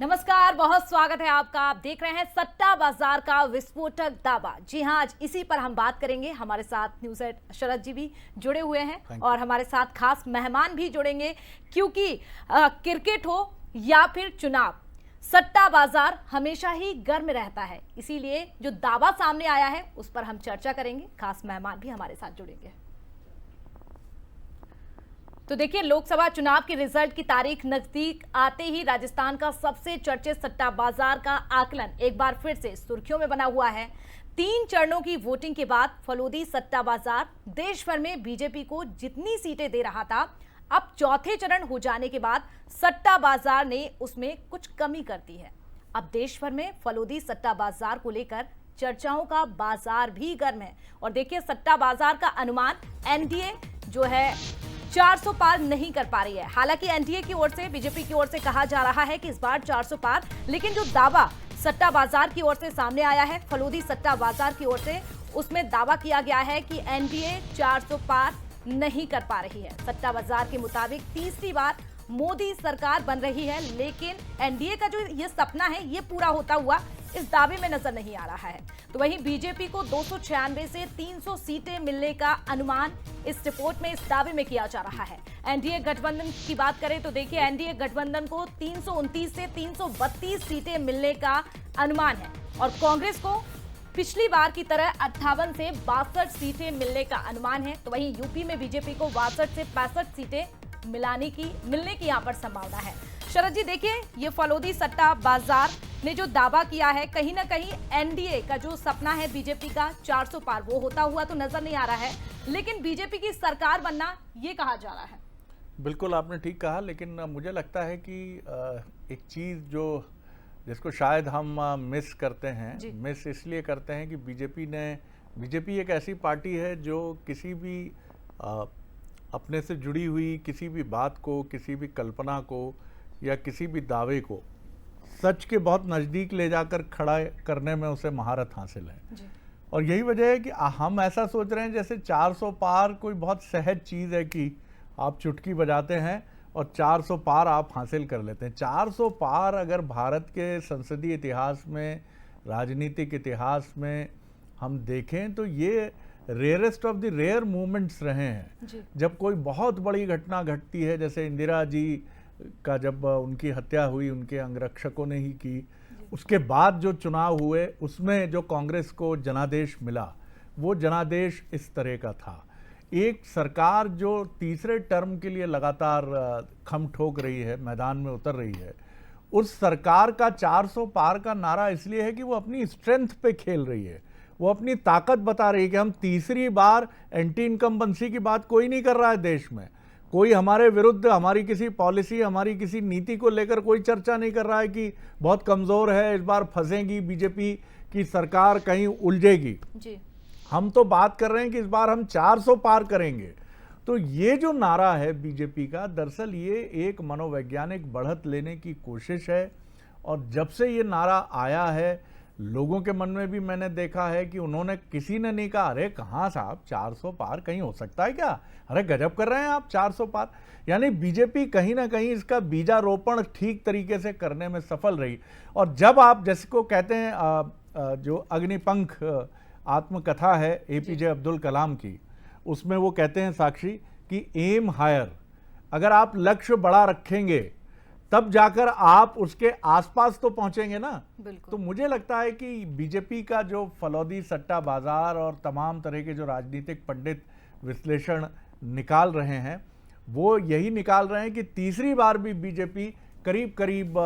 नमस्कार, बहुत स्वागत है आपका। आप देख रहे हैं सट्टा बाजार का विस्फोटक दावा। जी हां, आज इसी पर हम बात करेंगे। हमारे साथ न्यूज़ एड शरद जी भी जुड़े हुए हैं और हमारे साथ खास मेहमान भी जुड़ेंगे, क्योंकि क्रिकेट हो या फिर चुनाव, सट्टा बाजार हमेशा ही गर्म रहता है। इसीलिए जो दावा सामने आया है उस पर हम चर्चा करेंगे। खास मेहमान भी हमारे साथ जुड़ेंगे। तो देखिए, लोकसभा चुनाव के रिजल्ट की तारीख नजदीक आते ही राजस्थान का सबसे चर्चित सट्टा बाजार का आकलन एक बार फिर से सुर्खियों में बना हुआ है। 3 चरणों की वोटिंग के बाद फलोदी सट्टा बाजार देश भर में बीजेपी को जितनी सीटें दे रहा था, अब चौथे चरण हो जाने के बाद सट्टा बाजार ने उसमें कुछ कमी कर दी है। अब देश भर में फलोदी सट्टा बाजार को लेकर चर्चाओं का बाजार भी गर्म है। और देखिए, सट्टा बाजार का अनुमान एनडीए जो है 400 पार नहीं कर पा रही है। हालांकि एनडीए की ओर से, बीजेपी की ओर से कहा जा रहा है कि इस बार 400 पार, लेकिन जो दावा सट्टा बाजार की ओर से सामने आया है, फलोदी सट्टा बाजार की ओर से, उसमें दावा किया गया है कि एनडीए 400 पार नहीं कर पा रही है। सट्टा बाजार के मुताबिक तीसरी बार मोदी सरकार बन रही है, लेकिन एनडीए का जो ये सपना है ये पूरा होता हुआ इस दावे में नजर नहीं आ रहा है। तो वहीं बीजेपी को 296 से 300 सीटें मिलने का अनुमान इस रिपोर्ट में, इस दावे में किया जा रहा है। एनडीए गठबंधन की बात करें तो देखिए, एनडीए गठबंधन को 329 से 332 सीटें मिलने का अनुमान है और कांग्रेस को पिछली बार की तरह 58 से 62 सीटें मिलने का अनुमान है। तो वहीं यूपी में बीजेपी को 62 से 65 सीटें मिलने की यहां पर संभावना है। शरद जी, देखिए, ये फलोदी सट्टा बाजार ने जो दावा किया है, कहीं ना कहीं एनडीए का जो सपना है बीजेपी का 400 पार, वो होता हुआ तो नजर नहीं आ रहा है, लेकिन बीजेपी की सरकार बनना ये कहा जा रहा है। बिल्कुल, आपने ठीक कहा, लेकिन मुझे लगता है कि एक चीज़ जिसको शायद हम मिस करते हैं, मिस इसलिए करते हैं कि बीजेपी एक ऐसी पार्टी है जो किसी भी अपने से जुड़ी हुई किसी भी बात को, किसी भी कल्पना को या किसी भी दावे को सच के बहुत नज़दीक ले जाकर खड़ा करने में उसे महारत हासिल है। और यही वजह है कि हम ऐसा सोच रहे हैं जैसे 400 पार कोई बहुत सहज चीज़ है कि आप चुटकी बजाते हैं और 400 पार आप हासिल कर लेते हैं। 400 पार अगर भारत के संसदीय इतिहास में, राजनीतिक इतिहास में हम देखें तो ये rarest of the rare movements रहे हैं। जब कोई बहुत बड़ी घटना घटती है, जैसे इंदिरा जी का जब उनकी हत्या हुई, उनके अंगरक्षकों ने ही की, उसके बाद जो चुनाव हुए उसमें जो कांग्रेस को जनादेश मिला, वो जनादेश इस तरह का था। एक सरकार जो तीसरे टर्म के लिए लगातार खम ठोक रही है, मैदान में उतर रही है, उस सरकार का 400 पार का नारा इसलिए है कि वो अपनी स्ट्रेंथ पे खेल रही है, वो अपनी ताकत बता रही है कि हम तीसरी बार एंटी इनकम्बेंसी की बात कोई नहीं कर रहा है देश में। कोई हमारे विरुद्ध, हमारी किसी पॉलिसी, हमारी किसी नीति को लेकर कोई चर्चा नहीं कर रहा है कि बहुत कमज़ोर है, इस बार फंसेगी बीजेपी की सरकार, कहीं उलझेगी जी। हम तो बात कर रहे हैं कि इस बार हम 400 पार करेंगे। तो ये जो नारा है बीजेपी का, दरअसल ये एक मनोवैज्ञानिक बढ़त लेने की कोशिश है। और जब से ये नारा आया है, लोगों के मन में भी मैंने देखा है कि किसी ने नहीं कहा अरे कहाँ साहब 400 पार कहीं हो सकता है क्या, अरे गजब कर रहे हैं आप 400 पार। यानी बीजेपी कहीं ना कहीं इसका बीजारोपण ठीक तरीके से करने में सफल रही। और जब आप जैसे को कहते हैं जो अग्निपंख आत्मकथा है एपीजे अब्दुल कलाम की, उसमें वो कहते हैं साक्षी कि एम हायर, अगर आप लक्ष्य बड़ा रखेंगे तब जाकर आप उसके आसपास तो पहुंचेंगे ना। तो मुझे लगता है कि बीजेपी का जो फलोदी सट्टा बाजार और तमाम तरह के जो राजनीतिक पंडित विश्लेषण निकाल रहे हैं, वो यही निकाल रहे हैं कि तीसरी बार भी बीजेपी करीब करीब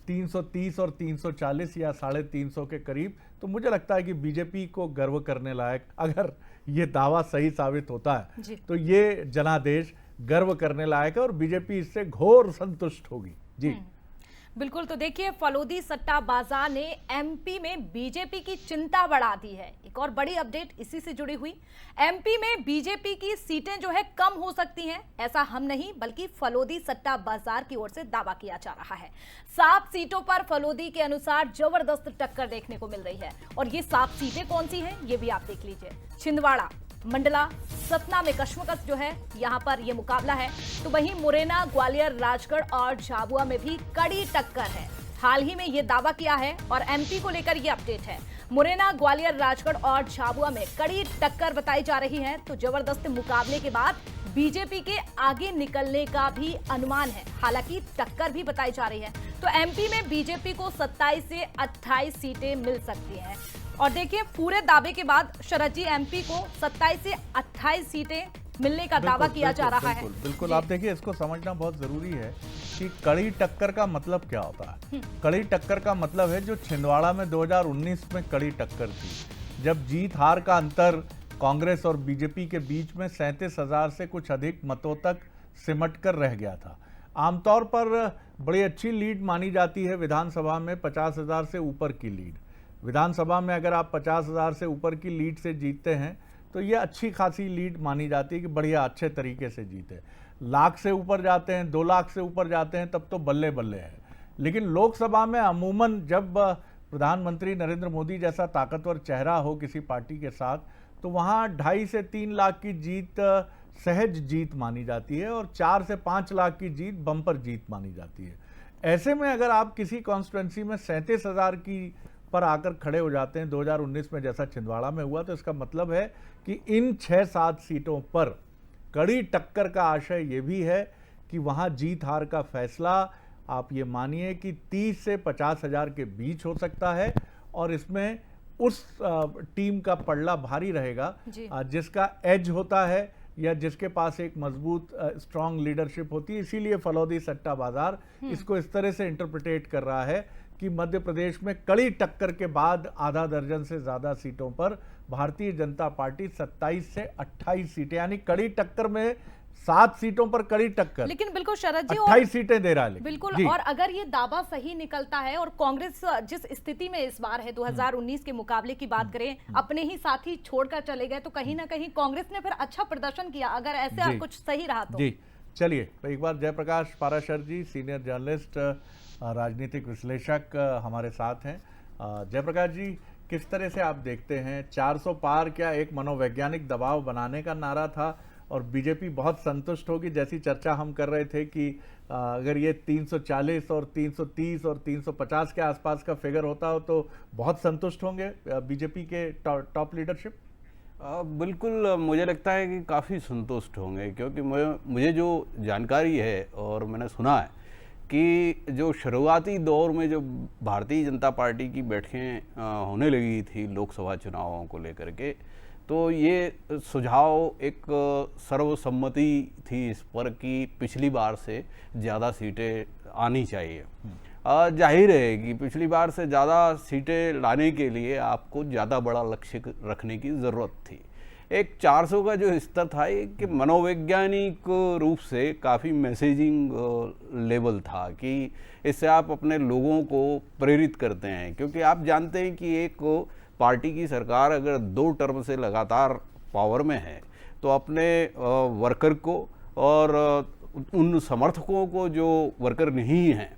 330 और 340 या 350 के करीब। तो मुझे लगता है कि बीजेपी को गर्व करने लायक, अगर ये दावा सही साबित होता है तो ये जनादेश गर्व करने लायक है और बीजेपी इससे घोर संतुष्ट होगी जी। बिल्कुल। तो देखिए, फलोदी सट्टा बाजार ने एमपी में बीजेपी की चिंता बढ़ा दी है। एक और बड़ी अपडेट इसी से जुड़ी हुई, एमपी में बीजेपी की सीटें जो है कम हो सकती हैं, ऐसा हम नहीं बल्कि फलोदी सट्टा बाजार की ओर से दावा किया जा रहा है। 7 सीटों पर फलोदी के अनुसार जबरदस्त टक्कर देखने को मिल रही है। और ये 7 सीटें कौन सी हैं ये भी आप देख लीजिए। छिंदवाड़ा, मंडला, सतना में कश्मकश जो है यहां पर ये मुकाबला है। तो वहीं मुरैना, ग्वालियर, राजगढ़ और झाबुआ में भी कड़ी टक्कर है। हाल ही में ये दावा किया है और एमपी को लेकर ये अपडेट है। मुरैना, ग्वालियर, राजगढ़ और झाबुआ में कड़ी टक्कर बताई जा रही है, तो जबरदस्त मुकाबले के बाद बीजेपी के आगे निकलने का भी अनुमान है। हालांकि टक्कर भी बताई जा रही है, तो एमपी में बीजेपी को 27 से 28 सीटें मिल सकती हैं। और देखिए, पूरे दावे के बाद शरद जी, एमपी को 27 से 28 सीटें मिलने का दावा किया जा रहा है। बिल्कुल, आप देखिए, इसको समझना बहुत जरूरी है कि कड़ी टक्कर का मतलब क्या होता है। कड़ी टक्कर का मतलब है जो छिंदवाड़ा में 2019 में कड़ी टक्कर थी, जब जीत हार का अंतर कांग्रेस और बीजेपी के बीच में 37,000 से कुछ अधिक मतों तक सिमट कर रह गया था। आमतौर पर बड़ी अच्छी लीड मानी जाती है विधानसभा में, 50,000 से ऊपर की लीड। विधानसभा में अगर आप 50,000 से ऊपर की लीड से जीतते हैं तो ये अच्छी खासी लीड मानी जाती है कि बढ़िया अच्छे तरीके से जीते। लाख से ऊपर जाते हैं, 2 लाख से ऊपर जाते हैं, तब तो बल्ले बल्ले है। लेकिन लोकसभा में अमूमन जब प्रधानमंत्री नरेंद्र मोदी जैसा ताकतवर चेहरा हो किसी पार्टी के साथ, तो वहाँ 2.5 से 3 लाख की जीत सहज जीत मानी जाती है और 4 से 5 लाख की जीत बम्पर जीत मानी जाती है। ऐसे में अगर आप किसी कॉन्स्टिट्यूंसी में 37,000 की पर आकर खड़े हो जाते हैं 2019 में, जैसा छिंदवाड़ा में हुआ, तो इसका मतलब है कि इन 6-7 सीटों पर कड़ी टक्कर का आशय ये भी है कि वहाँ जीत हार का फैसला आप ये मानिए कि 30 से 50,000 के बीच हो सकता है। और इसमें उस टीम का पलड़ा भारी रहेगा जिसका एज होता है या जिसके पास एक मजबूत स्ट्रांग लीडरशिप होती है। इसीलिए फलौदी सट्टा बाजार इसको इस तरह से इंटरप्रिटेट कर रहा है कि मध्य प्रदेश में कड़ी टक्कर के बाद आधा दर्जन से ज्यादा सीटों पर भारतीय जनता पार्टी 27 से 28 सीटें, यानी कड़ी टक्कर में 7 सीटों पर कड़ी टक्कर, लेकिन बिल्कुल शरद जी 28 सीटें दे रहा है। बिल्कुल, और अगर ये दावा सही निकलता है और कांग्रेस जिस स्थिति में इस बार है 2019 के मुकाबले की बात करें, अपने ही साथी छोड़कर चले गए, तो कहीं ना कहीं कांग्रेस ने फिर अच्छा प्रदर्शन किया, अगर ऐसे कुछ सही रहा तो। जी चलिए, तो एक बार जयप्रकाश पाराशर जी, सीनियर जर्नलिस्ट, राजनीतिक विश्लेषक हमारे साथ हैं। जयप्रकाश जी, किस तरह से आप देखते हैं 400 पार क्या एक मनोवैज्ञानिक दबाव बनाने का नारा था और बीजेपी बहुत संतुष्ट होगी, जैसी चर्चा हम कर रहे थे कि अगर ये 340 और 330 और 350 के आसपास का फिगर होता हो तो बहुत संतुष्ट होंगे बीजेपी के टॉप लीडरशिप? बिल्कुल, मुझे लगता है कि काफ़ी संतुष्ट होंगे, क्योंकि मुझे जो जानकारी है और मैंने सुना है कि जो शुरुआती दौर में जो भारतीय जनता पार्टी की बैठकें होने लगी थी लोकसभा चुनावों को लेकर के, तो ये सुझाव एक सर्वसम्मति थी इस पर कि पिछली बार से ज़्यादा सीटें आनी चाहिए। जाहिर है कि पिछली बार से ज़्यादा सीटें लाने के लिए आपको ज़्यादा बड़ा लक्ष्य रखने की ज़रूरत थी। एक 400 का जो स्तर था, एक मनोवैज्ञानिक रूप से काफ़ी मैसेजिंग लेवल था कि इससे आप अपने लोगों को प्रेरित करते हैं, क्योंकि आप जानते हैं कि एक पार्टी की सरकार अगर 2 टर्म से लगातार पावर में है तो अपने वर्कर को और उन समर्थकों को जो वर्कर नहीं हैं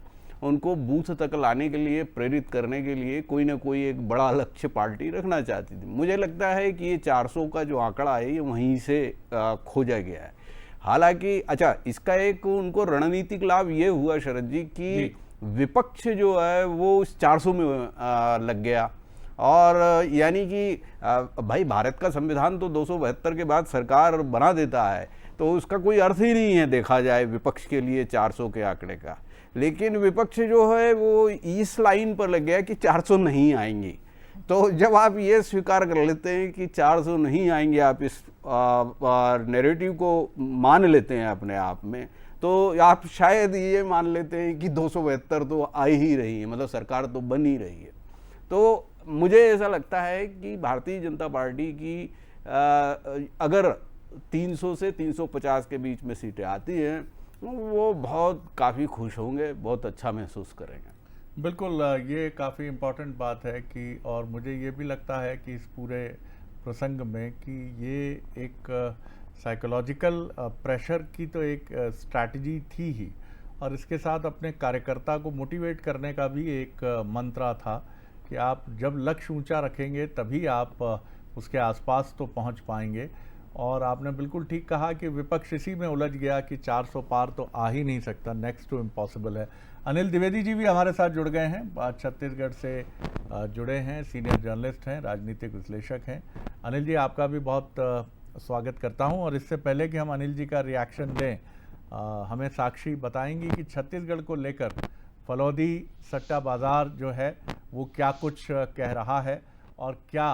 उनको बूथ तक लाने के लिए, प्रेरित करने के लिए कोई ना कोई एक बड़ा लक्ष्य पार्टी रखना चाहती थी। मुझे लगता है कि ये 400 का जो आंकड़ा है ये वहीं से खोजा गया है। हालांकि अच्छा, इसका एक उनको रणनीतिक लाभ ये हुआ शरद जी कि विपक्ष जो है वो इस 400 में लग गया, और यानी कि भाई भारत का संविधान तो 272 के बाद सरकार बना देता है, तो उसका कोई अर्थ ही नहीं है देखा जाए विपक्ष के लिए 400 के आंकड़े का। लेकिन विपक्ष जो है वो इस लाइन पर लग गया कि 400 नहीं आएंगी। तो जब आप ये स्वीकार कर लेते हैं कि 400 नहीं आएंगे, आप इस नैरेटिव को मान लेते हैं अपने आप में, तो आप शायद ये मान लेते हैं कि 272 तो आ ही रही है, मतलब सरकार तो बन ही रही है। तो मुझे ऐसा लगता है कि भारतीय जनता पार्टी की अगर 300 से 350 के बीच में सीटें आती हैं, वो बहुत काफ़ी खुश होंगे, बहुत अच्छा महसूस करेंगे। बिल्कुल, ये काफ़ी इम्पॉर्टेंट बात है कि, और मुझे ये भी लगता है कि इस पूरे प्रसंग में कि ये एक साइकोलॉजिकल प्रेशर की तो एक स्ट्रैटेजी थी ही, और इसके साथ अपने कार्यकर्ता को मोटिवेट करने का भी एक मंत्र था कि आप जब लक्ष्य ऊंचा रखेंगे तभी आप उसके आसपास तो पहुंच पाएंगे। और आपने बिल्कुल ठीक कहा कि विपक्ष इसी में उलझ गया कि 400 पार तो आ ही नहीं सकता, नेक्स्ट टू इम्पॉसिबल है। अनिल द्विवेदी जी भी हमारे साथ जुड़ गए हैं, छत्तीसगढ़ से जुड़े हैं, सीनियर जर्नलिस्ट हैं, राजनीतिक विश्लेषक हैं। अनिल जी, आपका भी बहुत स्वागत करता हूं। और इससे पहले कि हम अनिल जी का रिएक्शन दें, हमें साक्षी बताएंगी कि छत्तीसगढ़ को लेकर फलौदी सट्टा बाजार जो है वो क्या कुछ कह रहा है और क्या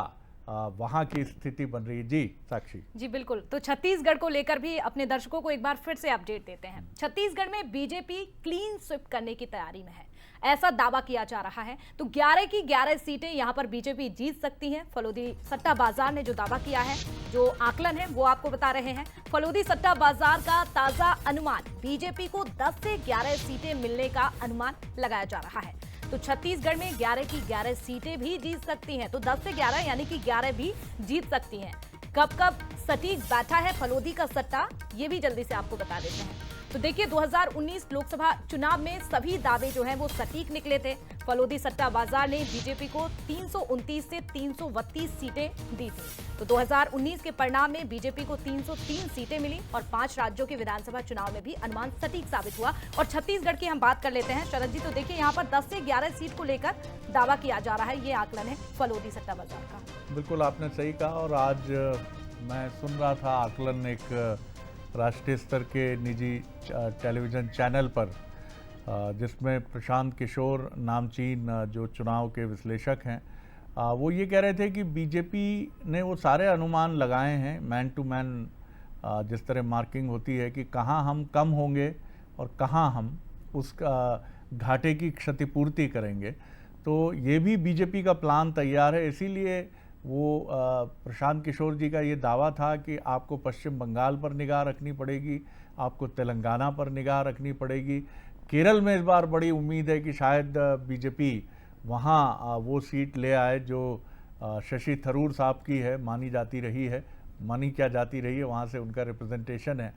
वहाँ की स्थिति बन रही है। जी साक्षी। जी बिल्कुल, तो छत्तीसगढ़ को लेकर भी अपने दर्शकों को एक बार फिर से अपडेट देते हैं। छत्तीसगढ़ में बीजेपी क्लीन स्वीप करने की तैयारी में है, ऐसा दावा किया जा रहा है। तो 11 की 11 सीटें यहां पर बीजेपी जीत सकती है। फलौदी सट्टा बाजार ने जो दावा किया है, जो आकलन है वो आपको बता रहे हैं। फलौदी सट्टा बाजार का ताजा अनुमान, बीजेपी को 10 से 11 सीटें मिलने का अनुमान लगाया जा रहा है। तो छत्तीसगढ़ में 11 की 11 सीटें भी जीत सकती हैं। तो 10 से 11 यानी कि 11 भी जीत सकती हैं। कब कब सटीक बैठा है फलौदी का सट्टा, ये भी जल्दी से आपको बता देते हैं। तो देखिए, 2019 लोकसभा चुनाव में सभी दावे जो हैं वो सटीक निकले थे। फलौदी सट्टा बाजार ने बीजेपी को 329 से 332 सीटें दी थी। तो 2019 के परिणाम में बीजेपी को 303 सीटें मिली और 5 राज्यों के विधानसभा चुनाव में भी अनुमान सटीक साबित हुआ। और छत्तीसगढ़ की हम बात कर लेते हैं शरद जी। तो देखिए, यहाँ पर 10 से 11 सीट को लेकर दावा किया जा रहा है। ये आकलन है फलौदी सट्टा बाजार का। बिल्कुल आपने सही कहा। और आज मैं सुन रहा था आकलन एक राष्ट्रीय स्तर के निजी टेलीविज़न चैनल पर, जिसमें प्रशांत किशोर नामचीन जो चुनाव के विश्लेषक हैं, वो ये कह रहे थे कि बीजेपी ने वो सारे अनुमान लगाए हैं, मैन टू मैन जिस तरह मार्किंग होती है कि कहाँ हम कम होंगे और कहाँ हम उस घाटे की क्षतिपूर्ति करेंगे। तो ये भी बीजेपी का प्लान तैयार है। इसीलिए वो प्रशांत किशोर जी का ये दावा था कि आपको पश्चिम बंगाल पर निगाह रखनी पड़ेगी, आपको तेलंगाना पर निगाह रखनी पड़ेगी। केरल में इस बार बड़ी उम्मीद है कि शायद बीजेपी वहाँ वो सीट ले आए जो शशि थरूर साहब की है, मानी जाती रही है, वहाँ से उनका रिप्रेजेंटेशन है।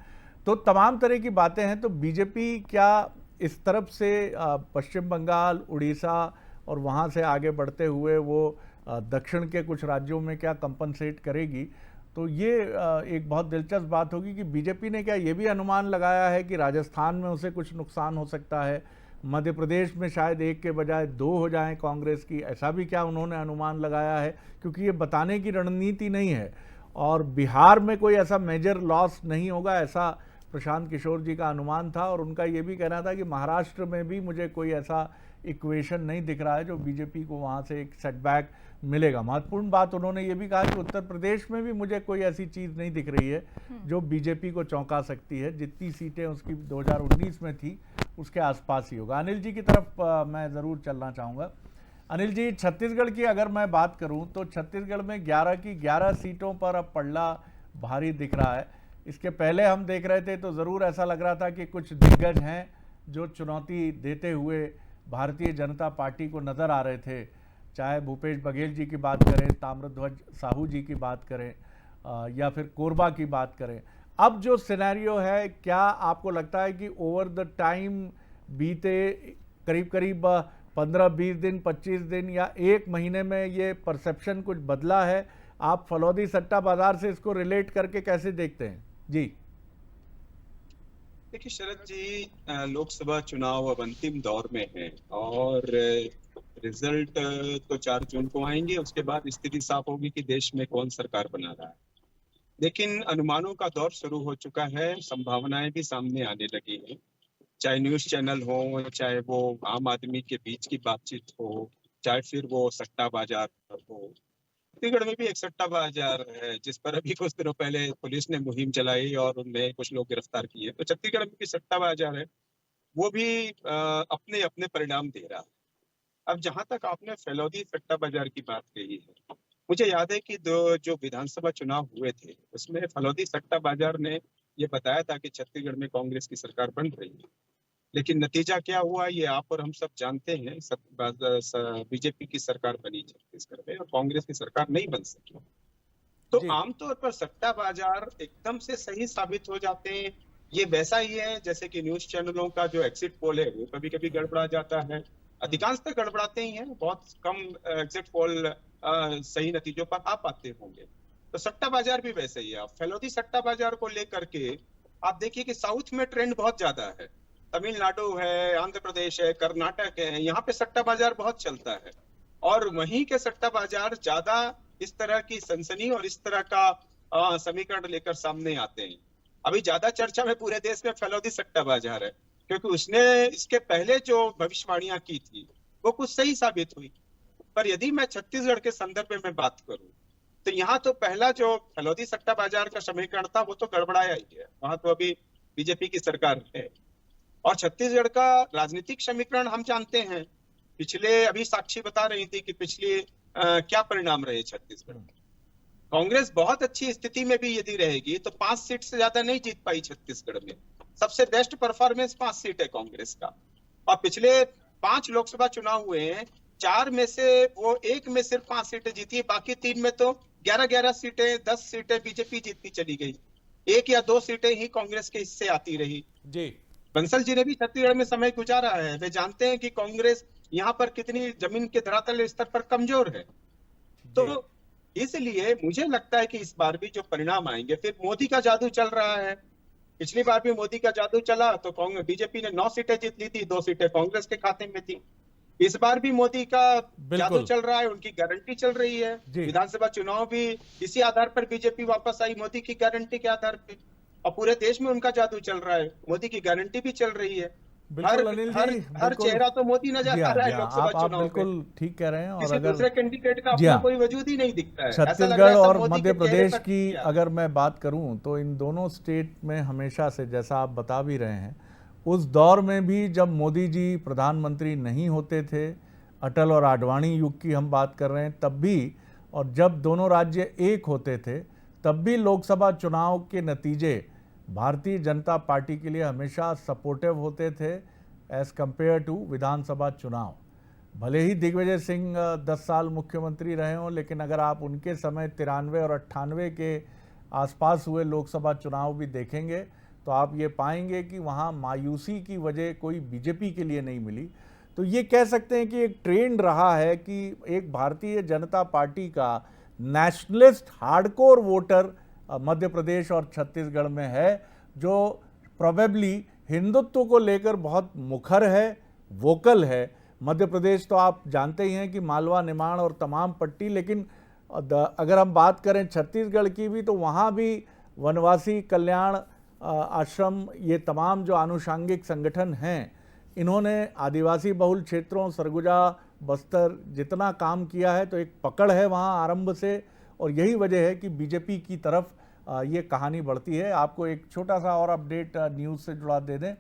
तो तमाम तरह की बातें हैं। तो बीजेपी क्या इस तरफ से पश्चिम बंगाल, उड़ीसा और वहाँ से आगे बढ़ते हुए वो दक्षिण के कुछ राज्यों में क्या कंपनसेट करेगी? तो ये एक बहुत दिलचस्प बात होगी कि बीजेपी ने क्या ये भी अनुमान लगाया है कि राजस्थान में उसे कुछ नुकसान हो सकता है, मध्य प्रदेश में शायद 1 के बजाय 2 हो जाएं कांग्रेस की, ऐसा भी क्या उन्होंने अनुमान लगाया है? क्योंकि ये बताने की रणनीति नहीं है। और बिहार में कोई ऐसा मेजर लॉस नहीं होगा, ऐसा प्रशांत किशोर जी का अनुमान था। और उनका ये भी कहना था कि महाराष्ट्र में भी मुझे कोई ऐसा इक्वेशन नहीं दिख रहा है जो बीजेपी को वहाँ से एक सेटबैक मिलेगा। महत्वपूर्ण बात उन्होंने ये भी कहा कि उत्तर प्रदेश में भी मुझे कोई ऐसी चीज़ नहीं दिख रही है जो बीजेपी को चौंका सकती है। जितनी सीटें उसकी 2019 में थी उसके आसपास ही होगा। अनिल जी की तरफ मैं ज़रूर चलना चाहूँगा। अनिल जी, छत्तीसगढ़ की अगर मैं बात करूँ तो छत्तीसगढ़ में 11 की 11 सीटों पर अब पलड़ा भारी दिख रहा है। इसके पहले हम देख रहे थे तो ज़रूर ऐसा लग रहा था कि कुछ दिग्गज हैं जो चुनौती देते हुए भारतीय जनता पार्टी को नज़र आ रहे थे, चाहे भूपेश बघेल जी की बात करें, ताम्रध्वज साहू जी की बात करें या फिर कोरबा की बात करें। अब जो सिनेरियो है, क्या आपको लगता है कि ओवर द टाइम बीते करीब करीब 15-20 दिन, 25 दिन या 1 महीने में ये परसेप्शन कुछ बदला है? आप फलौदी सट्टा बाजार से इसको रिलेट करके कैसे देखते हैं? जी देखिए शरद जी, लोकसभा चुनाव अब अंतिम दौर में है और रिजल्ट तो 4 जून को आएंगे। उसके बाद स्थिति साफ होगी कि देश में कौन सरकार बना रहा है। लेकिन अनुमानों का दौर शुरू हो चुका है, संभावनाएं भी सामने आने लगी हैं। चाहे न्यूज चैनल हो, चाहे वो आम आदमी के बीच की बातचीत हो, चाहे फिर वो सट्टा बाजार हो। छत्तीसगढ़ में भी एक सट्टा बाजार है जिस पर अभी कुछ दिनों पहले पुलिस ने मुहिम चलाई और उनमें कुछ लोग गिरफ्तार किए। तो छत्तीसगढ़ में भी सट्टा बाजार है, वो भी अपने अपने परिणाम दे रहा है। अब जहां तक आपने फलौदी सट्टा बाजार की बात कही है, मुझे याद है कि जो विधानसभा चुनाव हुए थे उसमें फलौदी सट्टा बाजार ने ये बताया था कि छत्तीसगढ़ में कांग्रेस की सरकार बन रही है। लेकिन नतीजा क्या हुआ ये आप और हम सब जानते हैं। बीजेपी की सरकार बनी छत्तीसगढ़ में और कांग्रेस की सरकार नहीं बन सकी। तो आमतौर पर सट्टा बाजार एकदम से सही साबित हो जाते हैं। ये वैसा ही है जैसे कि न्यूज चैनलों का जो एग्जिट पोल है वो कभी कभी गड़बड़ा जाता है। अधिकांशतः गड़बड़ाते ही हैं, बहुत कम एग्जिट पोल सही नतीजों पर आ पाते होंगे। तो सट्टा बाजार भी वैसे ही है। फलौदी सट्टा बाजार को लेकर के आप देखिए कि साउथ में ट्रेंड बहुत ज्यादा है। तमिलनाडु है, आंध्र प्रदेश है, कर्नाटक है, यहाँ पे सट्टा बाजार बहुत चलता है और वहीं के सट्टा बाजार ज्यादा इस तरह की सनसनी और इस तरह का समीकरण लेकर सामने आते हैं। अभी ज्यादा चर्चा में पूरे देश में फैलौदी सट्टा बाजार है, क्योंकि उसने इसके पहले जो भविष्यवाणियां की थी वो कुछ सही साबित हुई। पर यदि मैं छत्तीसगढ़ के संदर्भ में बात करूं तो यहाँ तो पहला जो फैलौदी सट्टा बाजार का समीकरण था वो तो गड़बड़ाया ही है, वहां तो अभी बीजेपी की सरकार है। और छत्तीसगढ़ का राजनीतिक समीकरण हम जानते हैं, पिछले अभी साक्षी बता रही थी कि पिछले क्या परिणाम रहे छत्तीसगढ़। कांग्रेस बहुत अच्छी स्थिति में भी यदि रहेगी तो 5 सीट से ज्यादा नहीं जीत पाई छत्तीसगढ़ में। सबसे बेस्ट परफॉर्मेंस 5 सीट है कांग्रेस का। और पिछले 5 लोकसभा चुनाव हुए हैं, 4 में से वो 1 में सिर्फ 5 सीटें जीती है, बाकी 3 में तो 11-11 सीटें 10 सीटें बीजेपी जीतती चली गई। 1 या 2 सीटें ही कांग्रेस के हिस्से आती रही। जी बंसल जी ने भी छत्तीसगढ़ में समय गुजारा है, वे जानते हैं कि कांग्रेस यहाँ पर कितनी जमीन के धरातल स्तर पर कमजोर है। तो इसलिए मुझे लगता है कि इस बार भी जो परिणाम आएंगे, फिर मोदी का जादू चल रहा है। पिछली बार भी मोदी का जादू चला तो कांग्रेस बीजेपी ने 9 सीटें जीत ली थी, 2 सीटें कांग्रेस के खाते में थी। इस बार भी मोदी का जादू चल रहा है, उनकी गारंटी चल रही है। विधानसभा चुनाव भी इसी आधार पर बीजेपी वापस आई, मोदी की गारंटी के आधार पे। और पूरे देश में उनका जादू चल रहा है, मोदी की गारंटी भी चल रही है। हर चेहरा तो मोदी नजर आ रहा है लोकसभा चुनाव में। बिल्कुल ठीक कह रहे हैं। और किसी अगर दूसरे कैंडिडेट का अपना कोई वजूद ही नहीं दिखता है। छत्तीसगढ़ और मध्य प्रदेश की अगर मैं बात करूं तो इन दोनों स्टेट में हमेशा से, जैसा आप बता भी रहे हैं, उस दौर में भी जब मोदी जी प्रधानमंत्री नहीं होते थे, अटल और आडवाणी युग की हम बात कर रहे हैं तब भी, और जब दोनों राज्य एक होते थे तब भी लोकसभा चुनाव के नतीजे भारतीय जनता पार्टी के लिए हमेशा सपोर्टिव होते थे एज कंपेयर टू विधानसभा चुनाव। भले ही दिग्विजय सिंह 10 साल मुख्यमंत्री रहे हों, लेकिन अगर आप उनके समय 93 और 98 के आसपास हुए लोकसभा चुनाव भी देखेंगे तो आप ये पाएंगे कि वहाँ मायूसी की वजह कोई बीजेपी के लिए नहीं मिली। तो ये कह सकते हैं कि एक ट्रेंड रहा है कि एक भारतीय जनता पार्टी का nationalist hardcore voter Madhya Pradesh और छत्तीसगढ़ में है, जो प्रोबेबली हिंदुत्व को लेकर बहुत मुखर है, वोकल है। मध्य प्रदेश तो आप जानते ही हैं कि मालवा, निमाड़ और तमाम पट्टी, लेकिन अगर हम बात करें छत्तीसगढ़ की भी तो वहाँ भी वनवासी कल्याण आश्रम, ये तमाम जो आनुषांगिक संगठन हैं, इन्होंने आदिवासी बहुल क्षेत्रों, सरगुजा, बस्तर जितना काम किया है, तो एक पकड़ है वहाँ आरंभ से। और यही वजह है कि बीजेपी की तरफ ये कहानी बढ़ती है। आपको एक छोटा सा और अपडेट न्यूज़ से जुड़ा दे दें,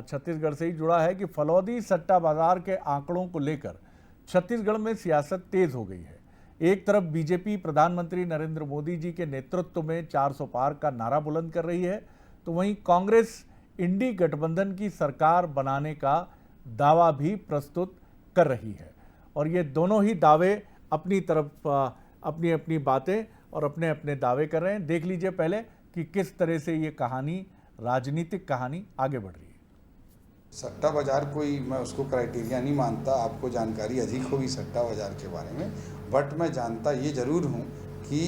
छत्तीसगढ़ से ही जुड़ा है कि फलौदी सट्टा बाजार के आंकड़ों को लेकर छत्तीसगढ़ में सियासत तेज हो गई है। एक तरफ बीजेपी प्रधानमंत्री नरेंद्र मोदी जी के नेतृत्व में 400 पार का नारा बुलंद कर रही है, तो वहीं कांग्रेस इंडी गठबंधन की सरकार बनाने का दावा भी प्रस्तुत कर रही है। और ये दोनों ही दावे अपनी तरफ अपनी अपनी बातें और अपने अपने दावे कर रहे हैं। देख लीजिए पहले कि किस तरह से ये कहानी, राजनीतिक कहानी आगे बढ़ रही है। सट्टा बाजार कोई, मैं उसको क्राइटेरिया नहीं मानता, आपको जानकारी अधिक होगी सट्टा बाजार के बारे में, बट मैं जानता ये जरूर हूँ कि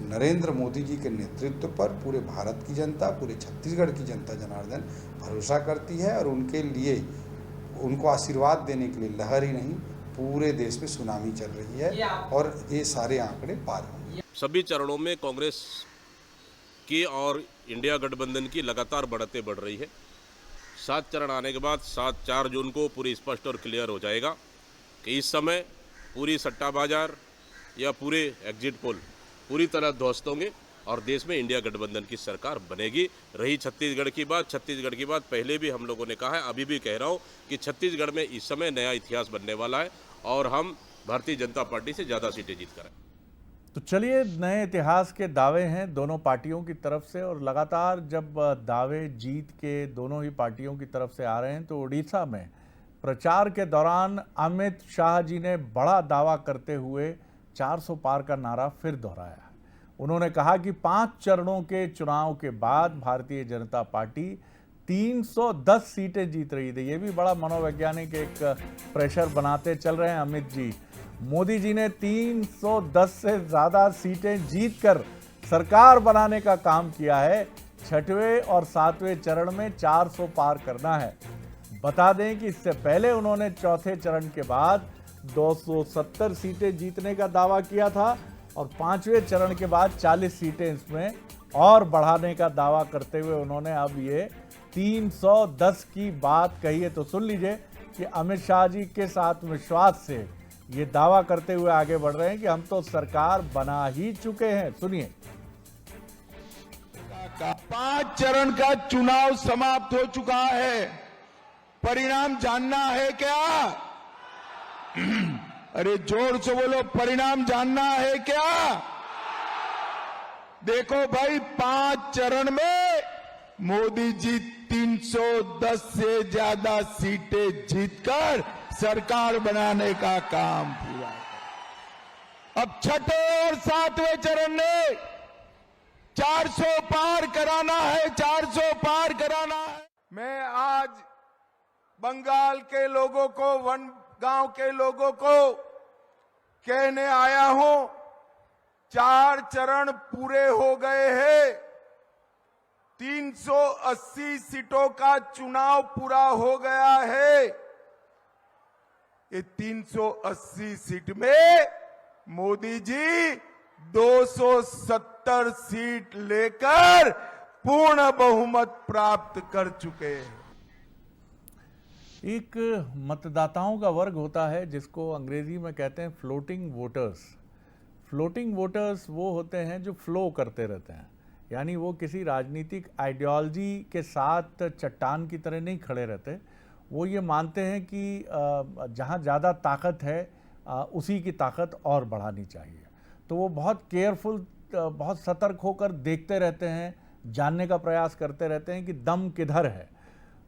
नरेंद्र मोदी जी के नेतृत्व पर पूरे भारत की जनता, पूरे छत्तीसगढ़ की जनता जनार्दन भरोसा करती है और उनके लिए, उनको आशीर्वाद देने के लिए लहर ही नहीं पूरे देश में सुनामी चल रही है और ये सारे आंकड़े पार होंगे। सभी चरणों में कांग्रेस की और इंडिया गठबंधन की लगातार बढ़ते बढ़ रही है। 7 चरण आने के बाद 4 जून को पूरी स्पष्ट और क्लियर हो जाएगा कि इस समय पूरी सट्टा बाजार या पूरे एग्जिट पोल पूरी तरह ध्वस्त होंगे और देश में इंडिया गठबंधन की सरकार बनेगी। रही छत्तीसगढ़ की बात, छत्तीसगढ़ की बात पहले भी हम लोगों ने कहा है, अभी भी कह रहा हूँ कि छत्तीसगढ़ में इस समय नया इतिहास बनने वाला है और हम भारतीय जनता पार्टी से ज़्यादा सीटें जीत कर आए। तो चलिए, नए इतिहास के दावे हैं दोनों पार्टियों की तरफ से, और लगातार जब दावे जीत के दोनों ही पार्टियों की तरफ से आ रहे हैं तो उड़ीसा में प्रचार के दौरान अमित शाह जी ने बड़ा दावा करते हुए 400 पार का नारा फिर दोहराया। उन्होंने कहा कि 5 चरणों के चुनाव के बाद भारतीय जनता पार्टी 310 सीटें जीत रही थी। ये भी बड़ा मनोवैज्ञानिक एक प्रेशर बनाते चल रहे हैं अमित जी। मोदी जी ने 310 से ज़्यादा सीटें जीतकर सरकार बनाने का काम किया है। 6वें और 7वें चरण में 400 पार करना है। बता दें कि इससे पहले उन्होंने चौथे चरण के बाद 270 सीटें जीतने का दावा किया था और पांचवें चरण के बाद 40 सीटें इसमें और बढ़ाने का दावा करते हुए उन्होंने अब ये 310 की बात कही है। तो सुन लीजिए कि अमित शाह जी किस आत्मविश्वास से ये दावा करते हुए आगे बढ़ रहे हैं कि हम तो सरकार बना ही चुके हैं। सुनिए। 5 चरण का चुनाव समाप्त हो चुका है, परिणाम जानना है क्या? अरे जोर से बोलो, परिणाम जानना है क्या? देखो भाई, 5 चरण में मोदी जी 310 से ज्यादा सीटें जीतकर सरकार बनाने का काम पूरा कर। अब छठे और 7वें चरण में 400 पार कराना है, 400 पार कराना है। मैं आज बंगाल के लोगों को, वनगांव के लोगों को कहने आया हूं, 4 चरण पूरे हो गए हैं, 380 सीटों का चुनाव पूरा हो गया है। ये 380 सीट में मोदी जी 270 सीट लेकर पूर्ण बहुमत प्राप्त कर चुके हैं। एक मतदाताओं का वर्ग होता है जिसको अंग्रेजी में कहते हैं फ्लोटिंग वोटर्स। फ्लोटिंग वोटर्स वो होते हैं जो फ्लो करते रहते हैं, यानी वो किसी राजनीतिक आइडियोलॉजी के साथ चट्टान की तरह नहीं खड़े रहते। वो ये मानते हैं कि जहाँ ज़्यादा ताकत है उसी की ताकत और बढ़ानी चाहिए। तो वो बहुत केयरफुल, बहुत सतर्क होकर देखते रहते हैं, जानने का प्रयास करते रहते हैं कि दम किधर है।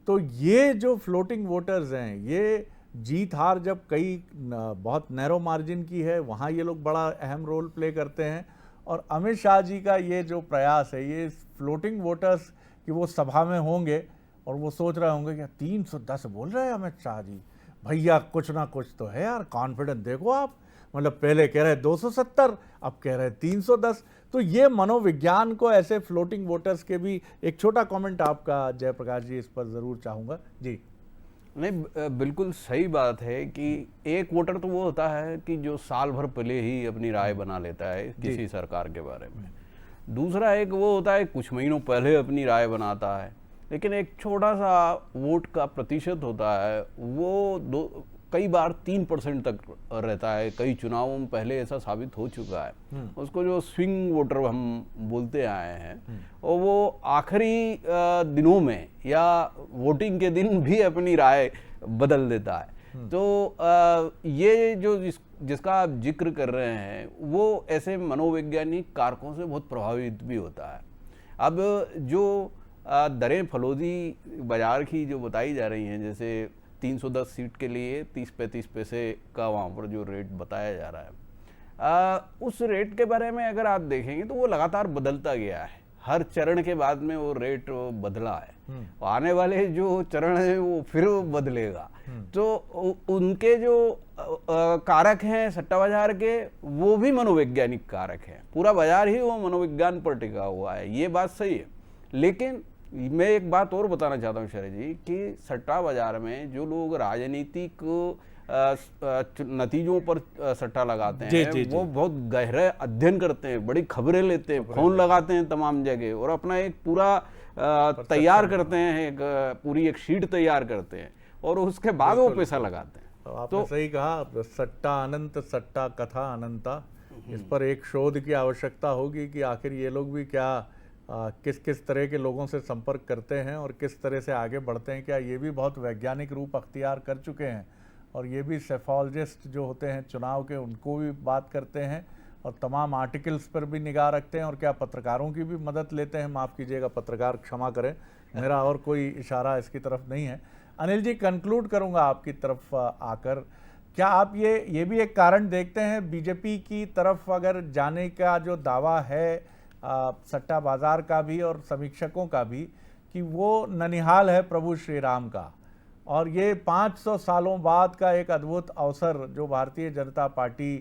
तो ये जो फ्लोटिंग वोटर्स हैं, ये जीत हार जब कई बहुत नैरो मार्जिन की है, वहाँ ये लोग बड़ा अहम रोल प्ले करते हैं। और अमित शाह जी का ये जो प्रयास है, ये फ्लोटिंग वोटर्स कि वो सभा में होंगे और वो सोच रहे होंगे कि 310 बोल रहे हैं अमित शाह जी, भैया कुछ ना कुछ तो है यार, कॉन्फिडेंस देखो आप, मतलब पहले कह रहे 270, अब कह रहे 310। तो ये मनोविज्ञान को ऐसे फ्लोटिंग वोटर्स के भी, एक छोटा कमेंट आपका जयप्रकाश जी इस पर ज़रूर चाहूँगा जी। नहीं, बिल्कुल सही बात है कि एक वोटर तो वो होता है कि जो साल भर पहले ही अपनी राय बना लेता है किसी सरकार के बारे में। दूसरा एक वो होता है कुछ महीनों पहले अपनी राय बनाता है। लेकिन एक छोटा सा वोट का प्रतिशत होता है, वो कई बार 3% तक रहता है। कई चुनावों में पहले ऐसा साबित हो चुका है। उसको जो स्विंग वोटर हम बोलते आए हैं, और वो आखिरी दिनों में या वोटिंग के दिन भी अपनी राय बदल देता है। तो ये जो जिसका आप जिक्र कर रहे हैं, वो ऐसे मनोवैज्ञानिक कारकों से बहुत प्रभावित भी होता है। अब जो दरें फलोदी बाजार की जो बताई जा रही हैं, जैसे 310 सीट के लिए 30-35 पैसे का वहाँ पर जो रेट बताया जा रहा है, उस रेट के बारे में अगर आप देखेंगे तो वो लगातार बदलता गया है। हर चरण के बाद में वो रेट बदला है। आने वाले जो चरण है वो फिर बदलेगा। तो उनके जो कारक हैं सट्टा बाजार के, वो भी मनोवैज्ञानिक कारक हैं। पूरा बाजार ही वो मनोविज्ञान पर टिका हुआ है, ये बात सही है। लेकिन मैं एक बात और बताना चाहता हूँ शरद जी कि सट्टा बाजार में जो लोग राजनीतिक नतीजों पर सट्टा लगाते हैं, वो बहुत गहरा अध्ययन करते हैं, बड़ी खबरें लेते हैं, फोन लगाते हैं तमाम जगह, और अपना एक पूरा तैयार करते हैं, एक पूरी एक शीट तैयार करते हैं, और उसके बाद वो पैसा लगाते हैं। आपने सही कहा, सट्टा अनंत, सट्टा कथा अनंता। इस पर एक शोध की आवश्यकता होगी कि आखिर ये लोग भी क्या किस किस तरह के लोगों से संपर्क करते हैं और किस तरह से आगे बढ़ते हैं। क्या ये भी बहुत वैज्ञानिक रूप अख्तियार कर चुके हैं, और ये भी सेफोलॉजिस्ट जो होते हैं चुनाव के, उनको भी बात करते हैं और तमाम आर्टिकल्स पर भी निगाह रखते हैं, और क्या पत्रकारों की भी मदद लेते हैं। माफ़ कीजिएगा पत्रकार, क्षमा करें, मेरा और कोई इशारा इसकी तरफ नहीं है। अनिल जी, कंक्लूड करूँगा आपकी तरफ आकर, क्या आप ये भी एक कारण देखते हैं बीजेपी की तरफ अगर जाने का जो दावा है सट्टा बाजार का भी और समीक्षकों का भी, कि वो ननिहाल है प्रभु श्री राम का, और ये 500 सालों बाद का एक अद्भुत अवसर जो भारतीय जनता पार्टी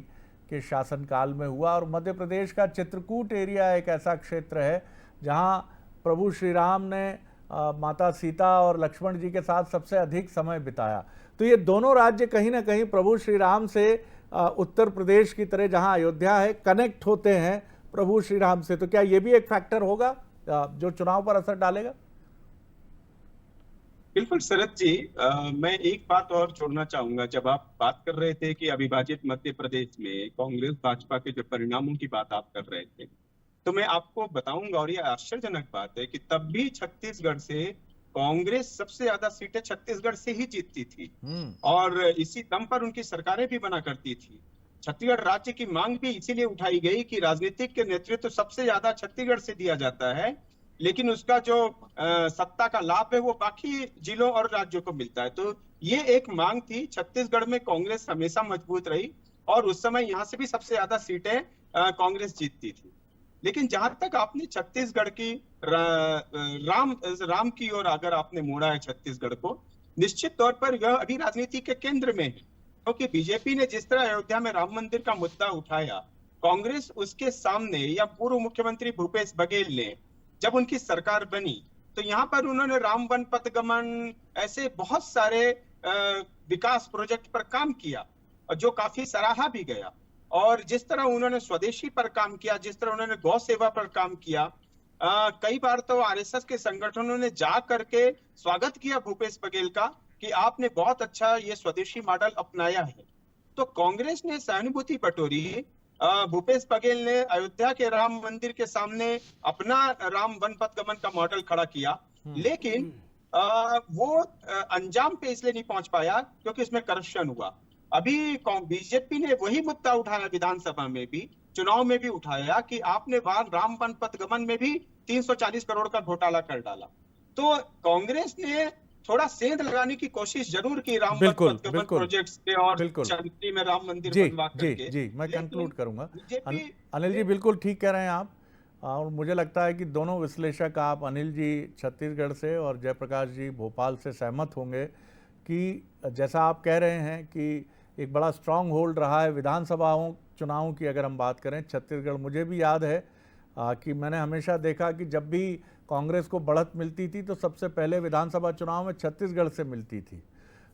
के शासनकाल में हुआ। और मध्य प्रदेश का चित्रकूट एरिया एक ऐसा क्षेत्र है जहां प्रभु श्री राम ने माता सीता और लक्ष्मण जी के साथ सबसे अधिक समय बिताया। तो ये दोनों राज्य कहीं ना कहीं प्रभु श्री राम से उत्तर प्रदेश की तरह जहां अयोध्या है कनेक्ट होते हैं प्रभु श्री राम से। तो क्या ये भी एक फैक्टर होगा जो चुनाव पर असर डालेगा? बिल्कुल शरद जी, मैं एक बात और जोड़ना चाहूंगा। जब आप बात कर रहे थे कि अविभाजित मध्य प्रदेश में कांग्रेस भाजपा के जो परिणामों की बात आप कर रहे थे, तो मैं आपको बताऊंगा, और ये आश्चर्यजनक बात है कि तब भी छत्तीसगढ़ से कांग्रेस सबसे ज्यादा सीटें छत्तीसगढ़ से ही जीतती थी और इसी दम पर उनकी सरकारें भी बना करती थी। छत्तीसगढ़ राज्य की मांग भी इसीलिए उठाई गई कि राजनीतिक के नेतृत्व सबसे ज्यादा छत्तीसगढ़ से दिया जाता है, लेकिन उसका जो सत्ता का लाभ है वो बाकी जिलों और राज्यों को मिलता है। तो ये एक मांग थी। छत्तीसगढ़ में कांग्रेस हमेशा मजबूत रही और उस समय यहाँ से भी सबसे ज्यादा सीटें कांग्रेस जीतती थी। लेकिन जहां तक आपने छत्तीसगढ़ की राम की ओर अगर आपने मोड़ा है छत्तीसगढ़ को, निश्चित तौर पर यह अभी राजनीति के केंद्र में है, क्योंकि बीजेपी ने जिस तरह अयोध्या में राम मंदिर का मुद्दा उठाया, कांग्रेस उसके सामने, या पूर्व मुख्यमंत्री भूपेश बघेल ने जब उनकी सरकार बनी तो यहाँ पर उन्होंने राम वन पथगमन ऐसे बहुत सारे विकास प्रोजेक्ट पर काम किया और जो काफी सराहा भी गया। और जिस तरह उन्होंने स्वदेशी पर काम किया, जिस तरह उन्होंने गौ सेवा पर काम किया, कई बार तो आरएसएस के संगठनों ने जा करके स्वागत किया भूपेश बघेल का कि आपने बहुत अच्छा ये स्वदेशी मॉडल अपनाया है। तो कांग्रेस ने सहानुभूति बटोरी, भूपेश बघेल ने अयोध्या के राम मंदिर के सामने अपना राम वन पथगमन का मॉडल खड़ा किया, लेकिन वो अंजाम पे इसलिए नहीं पहुंच पाया क्योंकि इसमें करप्शन हुआ। अभी बीजेपी ने वही मुद्दा उठाया, विधानसभा में भी, चुनाव में भी उठाया कि आपने राम वन पथगमन में भी 340 करोड़ का घोटाला कर डाला। तो कांग्रेस ने थोड़ा सेंध लगाने की कोशिश जरूर की राम वन पथगमन प्रोजेक्ट्स के और चंदी में राम मंदिर बनवा करके। जी मैं कंक्लूड करूंगा। अनिल जी बिल्कुल ठीक कह रहे हैं आप, और मुझे लगता है कि दोनों विश्लेषक, आप अनिल जी छत्तीसगढ़ से और जयप्रकाश जी भोपाल से, सहमत होंगे कि जैसा आप कह रहे हैं कि एक बड़ा स्ट्रांग होल्ड रहा है विधानसभाओं चुनावों की। अगर हम बात करें छत्तीसगढ़, मुझे भी याद है कि मैंने हमेशा देखा कि जब भी कांग्रेस को बढ़त मिलती थी तो सबसे पहले विधानसभा चुनाव में छत्तीसगढ़ से मिलती थी।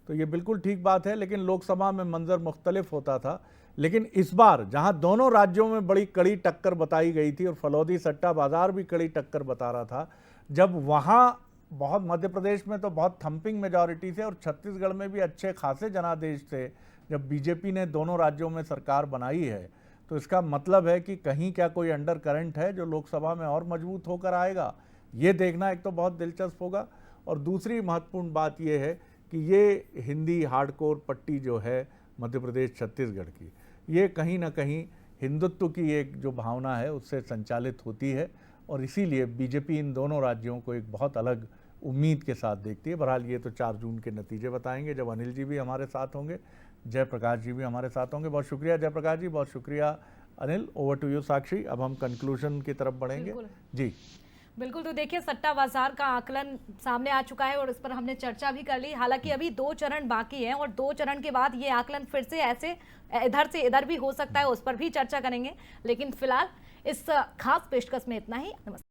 तो ये बिल्कुल ठीक बात है, लेकिन लोकसभा में मंजर मुख्तलिफ होता था। लेकिन इस बार जहां दोनों राज्यों में बड़ी कड़ी टक्कर बताई गई थी और फलौदी सट्टा बाजार भी कड़ी टक्कर बता रहा था, जब वहां बहुत, मध्य प्रदेश में तो बहुत थंपिंग मेजॉरिटी थे और छत्तीसगढ़ में भी अच्छे खासे जनादेश थे, जब बीजेपी ने दोनों राज्यों में सरकार बनाई है, तो इसका मतलब है कि कहीं क्या कोई अंडर करंट है जो लोकसभा में और मजबूत होकर आएगा। ये देखना एक तो बहुत दिलचस्प होगा। और दूसरी महत्वपूर्ण बात यह है कि ये हिंदी हार्डकोर पट्टी जो है मध्य प्रदेश छत्तीसगढ़ की, ये कहीं ना कहीं हिंदुत्व की एक जो भावना है उससे संचालित होती है, और इसीलिए बीजेपी इन दोनों राज्यों को एक बहुत अलग उम्मीद के साथ देखती है। बहरहाल ये तो 4 जून के नतीजे बताएंगे, जब अनिल जी भी हमारे साथ होंगे, जयप्रकाश जी भी हमारे साथ होंगे। बहुत शुक्रिया जयप्रकाश जी, बहुत शुक्रिया अनिल। ओवर टू यू साक्षी। अब हम कंक्लूजन की तरफ बढ़ेंगे। जी बिल्कुल। तो देखिए, सट्टा बाजार का आकलन सामने आ चुका है और इस पर हमने चर्चा भी कर ली। हालांकि अभी 2 चरण बाकी हैं और 2 चरण के बाद ये आकलन फिर से ऐसे इधर से इधर भी हो सकता है, उस पर भी चर्चा करेंगे। लेकिन फिलहाल इस खास पेशकश में इतना ही। नमस्कार।